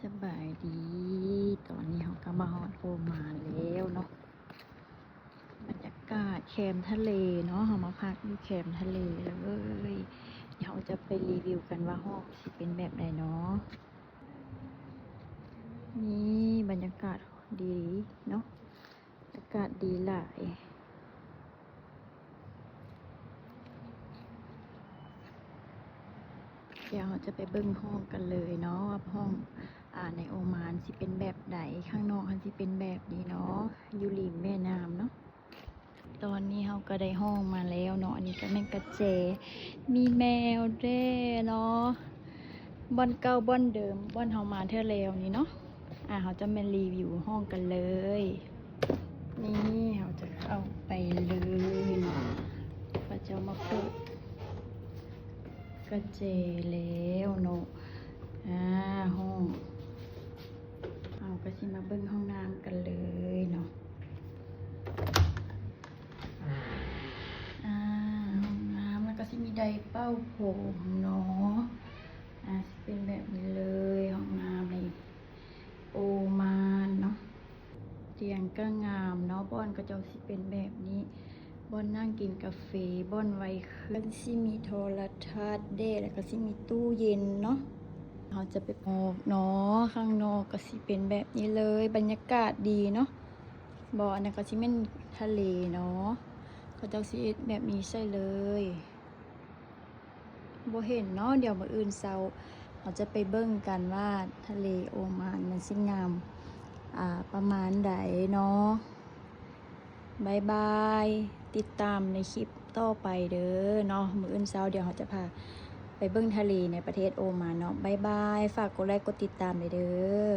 สบายดีตอนนี้เขาก็มาฮอดโอมานแล้วเนาะบรรยากาศแคมป์ทะเลเนาะเขามาพักอยู่แคมป์ทะเลเลยเดี๋ยวเราจะไปรีวิวกันว่าห้องสิเป็นแบบไหนเนาะนี่บรรยากาศดีเนาะอากาศดีหลายเดี๋ยวเราจะไปเบิ่งห้องกันเลยเนาะว่าห้องในโอมานสิเป็นแบบไหนข้างนอกมันสิเป็นแบบนี้เนาะอยู่ริมแม่น้ำเนาะตอนนี้เราก็ได้ห้องมาแล้วเนาะอันนี้ก็แม่งกระเจมีแมวเด้เนาะบ่อนเก่าบ่อนเดิมบ่อนเฮามาเท่าแล้วนี่เนาะเขาจะมารีวิวห้องกันเลยนี่เราจะเข้าไปเลยเนาะก็จะมาเปิดกระเจแล้วเนาะห้องเอาก็สิมาเบิ่งห้องน้ำกันเลยเนาะห้องน้ำแล้วก็สิมีไดร์เป้าผมเนาะเป็นแบบนี้เลยห้องน้ำในโอมานเนาะเตียงก็งามเนาะบ่อนก็จะสิเป็นแบบนี้บ่อนนั่งกินกาแฟบ่อนไว้ขึ้นสิมีโทรทัศน์เด้แล้วก็สิมีตู้เย็นเนาะเราจะไปออกเนาะข้างนอกก็สิเป็นแบบนี้เลยบรรยากาศดีเนาะบ่อนั่นก็สิเป็นทะเลเนาะก็จะสิแบบนี้ใช่เลยบ่เห็นเนาะเดี๋ยวมื้ออื่นเช้าเราจะไปเบิ่งกันว่าทะเลโอมานมันสิงามประมาณใดเนาะบายบายติดตามในคลิปต่อไปเด้อเนาะมื้ออื่นเช้าเดี๋ยวเราจะพาไปเบิ่งทะเลในประเทศโอมานเนาะบายบายฝากกดไลค์กดติดตามเลยเด้อ